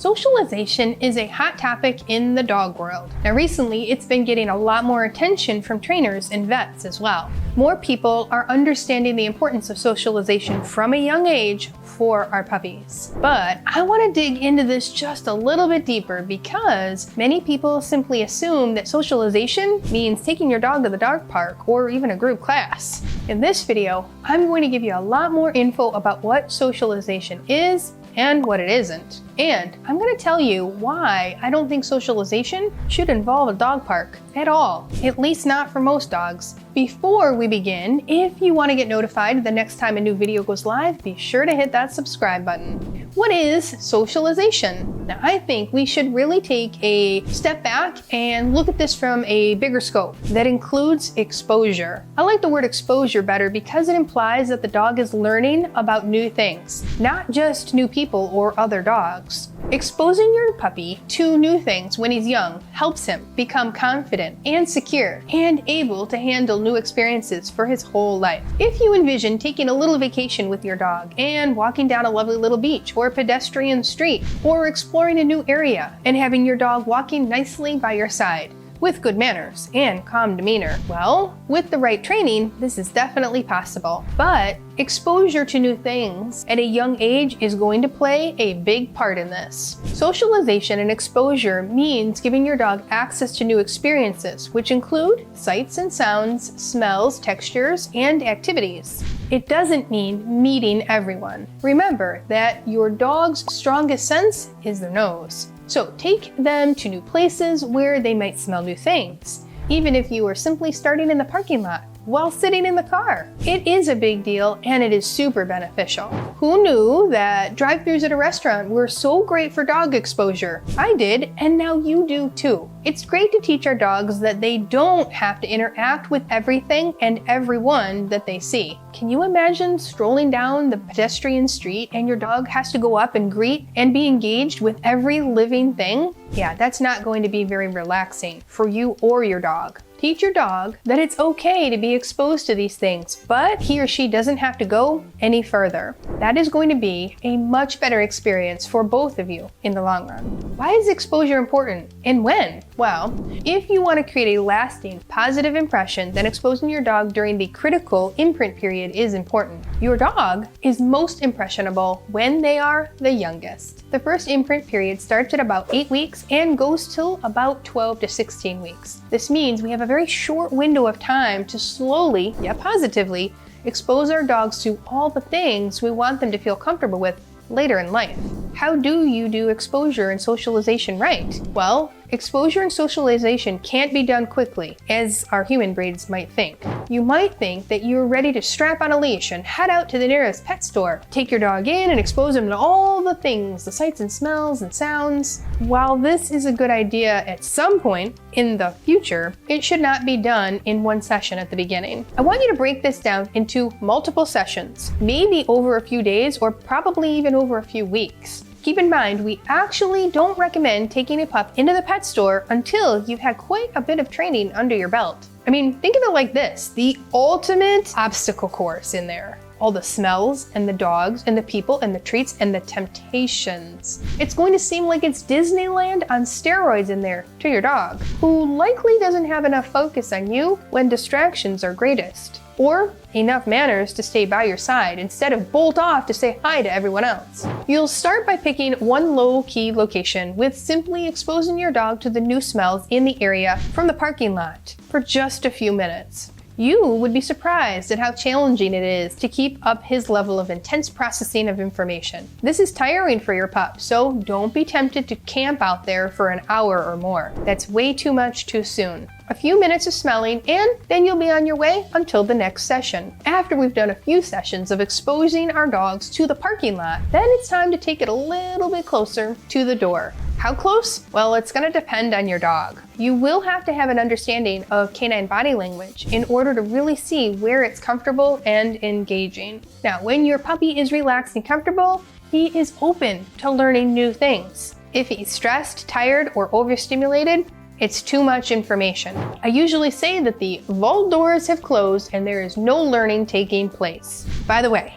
Socialization is a hot topic in the dog world. Now recently, it's been getting a lot more attention from trainers and vets as well. More people are understanding the importance of socialization from a young age for our puppies. But I want to dig into this just a little bit deeper because many people simply assume that socialization means taking your dog to the dog park or even a group class. In this video, I'm going to give you a lot more info about what socialization is and what it isn't. And I'm going to tell you why I don't think socialization should involve a dog park at all, at least not for most dogs. Before we begin, if you want to get notified the next time a new video goes live, be sure to hit that subscribe button. What is socialization? Now, I think we should really take a step back and look at this from a bigger scope that includes exposure. I like the word exposure better because it implies that the dog is learning about new things, not just new people or other dogs. Exposing your puppy to new things when he's young helps him become confident and secure and able to handle new experiences for his whole life. If you envision taking a little vacation with your dog and walking down a lovely little beach or a pedestrian street or exploring a new area and having your dog walking nicely by your side, with good manners and calm demeanor. Well, with the right training, this is definitely possible. But exposure to new things at a young age is going to play a big part in this. Socialization and exposure means giving your dog access to new experiences, which include sights and sounds, smells, textures, and activities. It doesn't mean meeting everyone. Remember that your dog's strongest sense is their nose. So take them to new places where they might smell new things, even if you are simply starting in the parking lot while sitting in the car. It is a big deal and it is super beneficial. Who knew that drive-thrus at a restaurant were so great for dog exposure? I did, and now you do too. It's great to teach our dogs that they don't have to interact with everything and everyone that they see. Can you imagine strolling down the pedestrian street and your dog has to go up and greet and be engaged with every living thing? Yeah, that's not going to be very relaxing for you or your dog. Teach your dog that it's okay to be exposed to these things, but he or she doesn't have to go any further. That is going to be a much better experience for both of you in the long run. Why is exposure important and when? Well, if you want to create a lasting positive impression, then exposing your dog during the critical imprint period is important. Your dog is most impressionable when they are the youngest. The first imprint period starts at about 8 weeks and goes till about 12 to 16 weeks. This means we have a very short window of time to slowly, yet positively, expose our dogs to all the things we want them to feel comfortable with later in life. How do you do exposure and socialization right? Well, exposure and socialization can't be done quickly, as our human breeds might think. You might think that you're ready to strap on a leash and head out to the nearest pet store, take your dog in and expose him to all the things, the sights and smells and sounds. While this is a good idea at some point in the future, it should not be done in one session at the beginning. I want you to break this down into multiple sessions, maybe over a few days or probably even over a few weeks. Keep in mind, we actually don't recommend taking a pup into the pet store until you've had quite a bit of training under your belt. I mean, think of it like this, the ultimate obstacle course in there. All the smells and the dogs and the people and the treats and the temptations. It's going to seem like it's Disneyland on steroids in there to your dog, who likely doesn't have enough focus on you when distractions are greatest, or enough manners to stay by your side instead of bolt off to say hi to everyone else. You'll start by picking one low-key location with simply exposing your dog to the new smells in the area from the parking lot for just a few minutes. You would be surprised at how challenging it is to keep up his level of intense processing of information. This is tiring for your pup, so don't be tempted to camp out there for an hour or more. That's way too much too soon. A few minutes of smelling, and then you'll be on your way until the next session. After we've done a few sessions of exposing our dogs to the parking lot, then it's time to take it a little bit closer to the door. How close? Well, it's going to depend on your dog. You will have to have an understanding of canine body language in order to really see where it's comfortable and engaging. Now, when your puppy is relaxed and comfortable, he is open to learning new things. If he's stressed, tired, or overstimulated, it's too much information. I usually say that the vault doors have closed and there is no learning taking place. By the way,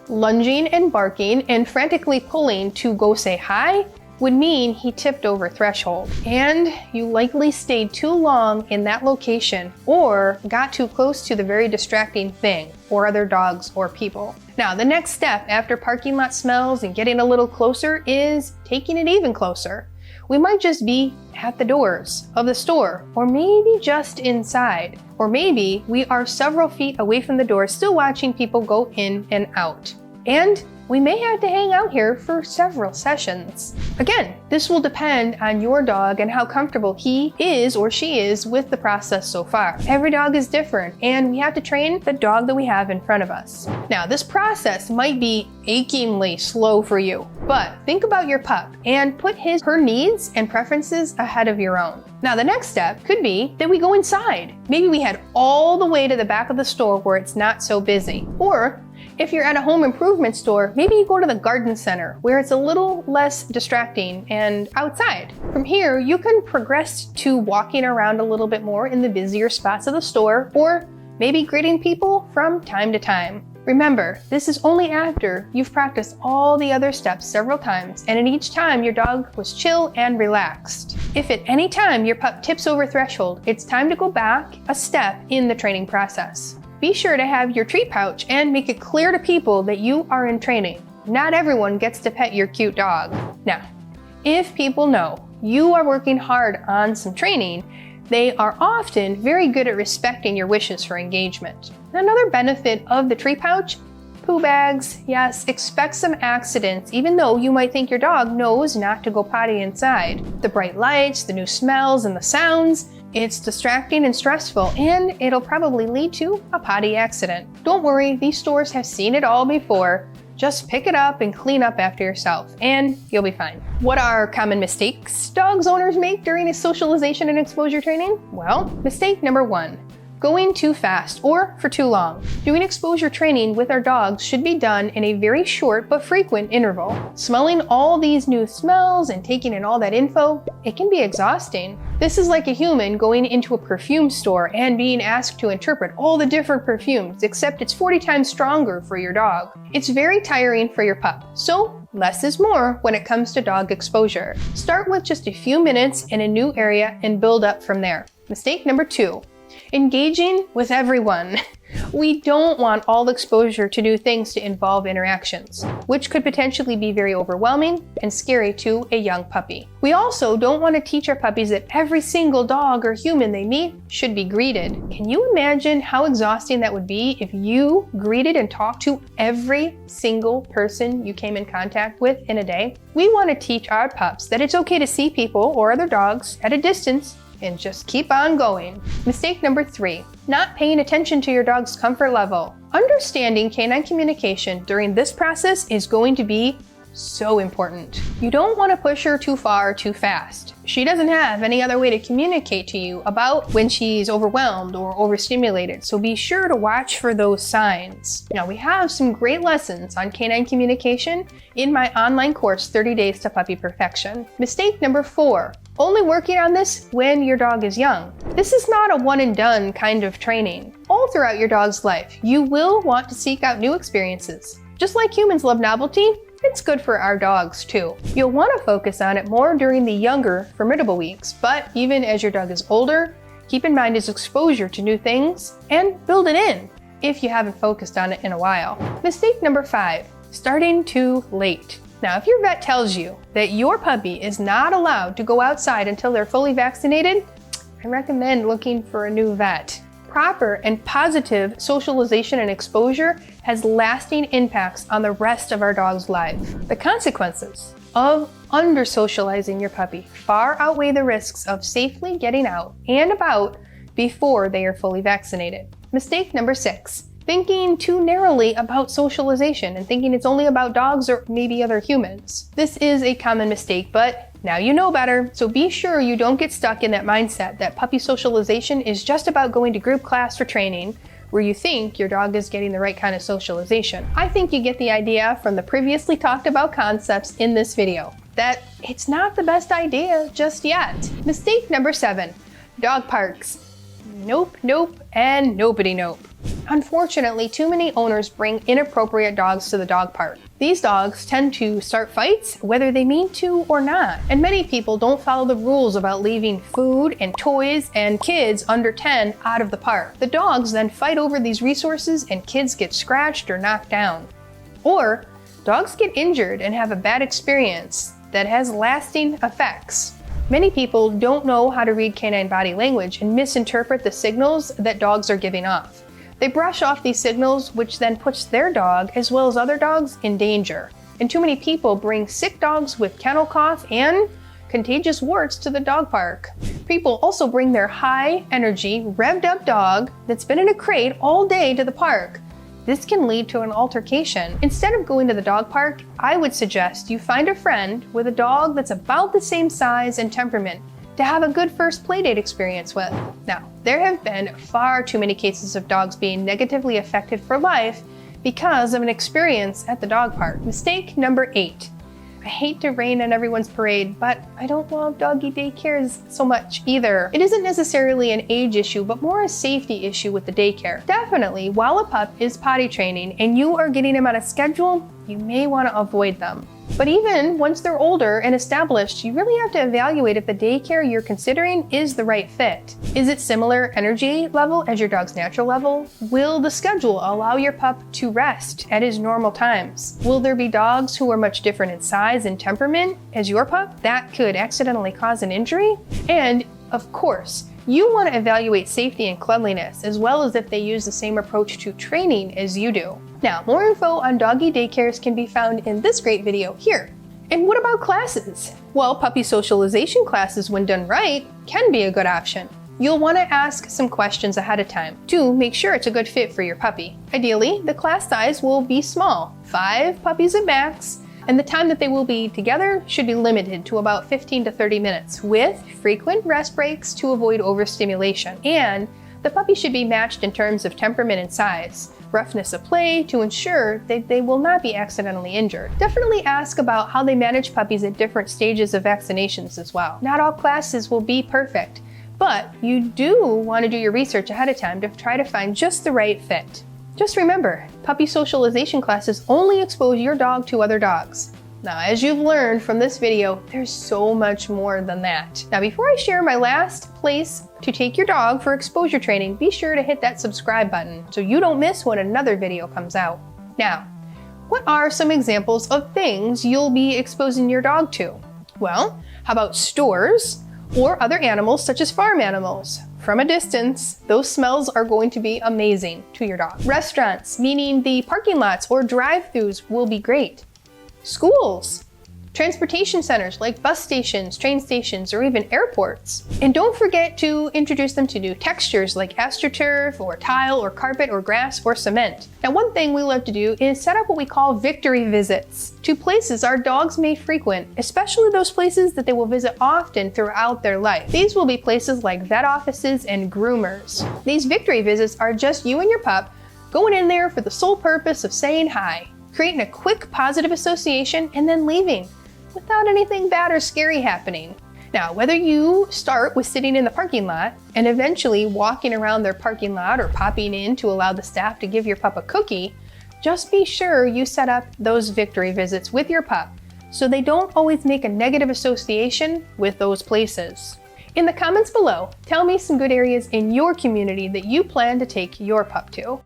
lunging and barking and frantically pulling to go say hi would mean he tipped over threshold, and you likely stayed too long in that location or got too close to the very distracting thing or other dogs or people. Now, the next step after parking lot smells and getting a little closer is taking it even closer. We might just be at the doors of the store, or maybe just inside, or maybe we are several feet away from the door still watching people go in and out. And we may have to hang out here for several sessions. Again, this will depend on your dog and how comfortable he is or she is with the process so far. Every dog is different, and we have to train the dog that we have in front of us. Now, this process might be achingly slow for you, but think about your pup and put her needs and preferences ahead of your own. Now, the next step could be that we go inside. Maybe we head all the way to the back of the store where it's not so busy. Or if you're at a home improvement store, maybe you go to the garden center where it's a little less distracting and outside. From here, you can progress to walking around a little bit more in the busier spots of the store, or maybe greeting people from time to time. Remember, this is only after you've practiced all the other steps several times, and in each time your dog was chill and relaxed. If at any time your pup tips over threshold, it's time to go back a step in the training process. Be sure to have your treat pouch and make it clear to people that you are in training. Not everyone gets to pet your cute dog. Now, if people know you are working hard on some training, they are often very good at respecting your wishes for engagement. Another benefit of the treat pouch: poo bags. Yes, expect some accidents, even though you might think your dog knows not to go potty inside. The bright lights, the new smells, and the sounds, it's distracting and stressful, and it'll probably lead to a potty accident. Don't worry, these stores have seen it all before. Just pick it up and clean up after yourself, and you'll be fine. What are common mistakes dogs owners make during a socialization and exposure training? Well, mistake number 1. Going too fast or for too long. Doing exposure training with our dogs should be done in a very short but frequent interval. Smelling all these new smells and taking in all that info, it can be exhausting. This is like a human going into a perfume store and being asked to interpret all the different perfumes, except it's 40 times stronger for your dog. It's very tiring for your pup, so less is more when it comes to dog exposure. Start with just a few minutes in a new area and build up from there. Mistake number 2. Engaging with everyone. We don't want all exposure to new things to involve interactions, which could potentially be very overwhelming and scary to a young puppy. We also don't want to teach our puppies that every single dog or human they meet should be greeted. Can you imagine how exhausting that would be if you greeted and talked to every single person you came in contact with in a day? We want to teach our pups that it's okay to see people or other dogs at a distance and just keep on going. Mistake number 3, not paying attention to your dog's comfort level. Understanding canine communication during this process is going to be so important. You don't want to push her too far too fast. She doesn't have any other way to communicate to you about when she's overwhelmed or overstimulated, so be sure to watch for those signs. Now, we have some great lessons on canine communication in my online course, 30 Days to Puppy Perfection. Mistake number 4, only working on this when your dog is young. This is not a one and done kind of training. All throughout your dog's life, you will want to seek out new experiences. Just like humans love novelty, it's good for our dogs too. You'll want to focus on it more during the younger, formidable weeks, but even as your dog is older, keep in mind his exposure to new things and build it in if you haven't focused on it in a while. Mistake number 5, starting too late. Now, if your vet tells you that your puppy is not allowed to go outside until they're fully vaccinated, I recommend looking for a new vet. Proper and positive socialization and exposure has lasting impacts on the rest of our dog's life. The consequences of under-socializing your puppy far outweigh the risks of safely getting out and about before they are fully vaccinated. Mistake number 6, thinking too narrowly about socialization and thinking it's only about dogs or maybe other humans. This is a common mistake, but now you know better, so be sure you don't get stuck in that mindset that puppy socialization is just about going to group class for training, where you think your dog is getting the right kind of socialization. I think you get the idea from the previously talked about concepts in this video, that it's not the best idea just yet. Mistake number 7, dog parks. Nope, nope, and nobody nope. Unfortunately, too many owners bring inappropriate dogs to the dog park. These dogs tend to start fights whether they mean to or not, and many people don't follow the rules about leaving food and toys and kids under 10 out of the park. The dogs then fight over these resources and kids get scratched or knocked down. Or dogs get injured and have a bad experience that has lasting effects. Many people don't know how to read canine body language and misinterpret the signals that dogs are giving off. They brush off these signals, which then puts their dog, as well as other dogs, in danger. And too many people bring sick dogs with kennel cough and contagious warts to the dog park. People also bring their high-energy, revved-up dog that's been in a crate all day to the park. This can lead to an altercation. Instead of going to the dog park, I would suggest you find a friend with a dog that's about the same size and temperament to have a good first playdate experience with. Now, there have been far too many cases of dogs being negatively affected for life because of an experience at the dog park. Mistake number 8. I hate to rain on everyone's parade, but I don't love doggy daycares so much either. It isn't necessarily an age issue, but more a safety issue with the daycare. Definitely, while a pup is potty training and you are getting him on a schedule, you may want to avoid them. But even once they're older and established, you really have to evaluate if the daycare you're considering is the right fit. Is it similar energy level as your dog's natural level? Will the schedule allow your pup to rest at his normal times? Will there be dogs who are much different in size and temperament as your pup that could accidentally cause an injury? And of course, you want to evaluate safety and cleanliness, as well as if they use the same approach to training as you do. Now, more info on doggy daycares can be found in this great video here. And what about classes? Well, puppy socialization classes, when done right, can be a good option. You'll want to ask some questions ahead of time to make sure it's a good fit for your puppy. Ideally, the class size will be small, 5 puppies at max, and the time that they will be together should be limited to about 15 to 30 minutes with frequent rest breaks to avoid overstimulation. And the puppy should be matched in terms of temperament and size, roughness of play to ensure that they will not be accidentally injured. Definitely ask about how they manage puppies at different stages of vaccinations as well. Not all classes will be perfect, but you do want to do your research ahead of time to try to find just the right fit. Just remember, puppy socialization classes only expose your dog to other dogs. Now, as you've learned from this video, there's so much more than that. Now, before I share my last place to take your dog for exposure training, be sure to hit that subscribe button so you don't miss when another video comes out. Now, what are some examples of things you'll be exposing your dog to? Well, how about stores or other animals such as farm animals? From a distance, those smells are going to be amazing to your dog. Restaurants, meaning the parking lots or drive-thrus, will be great. Schools, transportation centers like bus stations, train stations, or even airports. And don't forget to introduce them to new textures like astroturf or tile or carpet or grass or cement. Now, one thing we love to do is set up what we call victory visits to places our dogs may frequent, especially those places that they will visit often throughout their life. These will be places like vet offices and groomers. These victory visits are just you and your pup going in there for the sole purpose of saying hi, creating a quick positive association, and then leaving without anything bad or scary happening. Now, whether you start with sitting in the parking lot and eventually walking around their parking lot or popping in to allow the staff to give your pup a cookie, just be sure you set up those victory visits with your pup so they don't always make a negative association with those places. In the comments below, tell me some good areas in your community that you plan to take your pup to.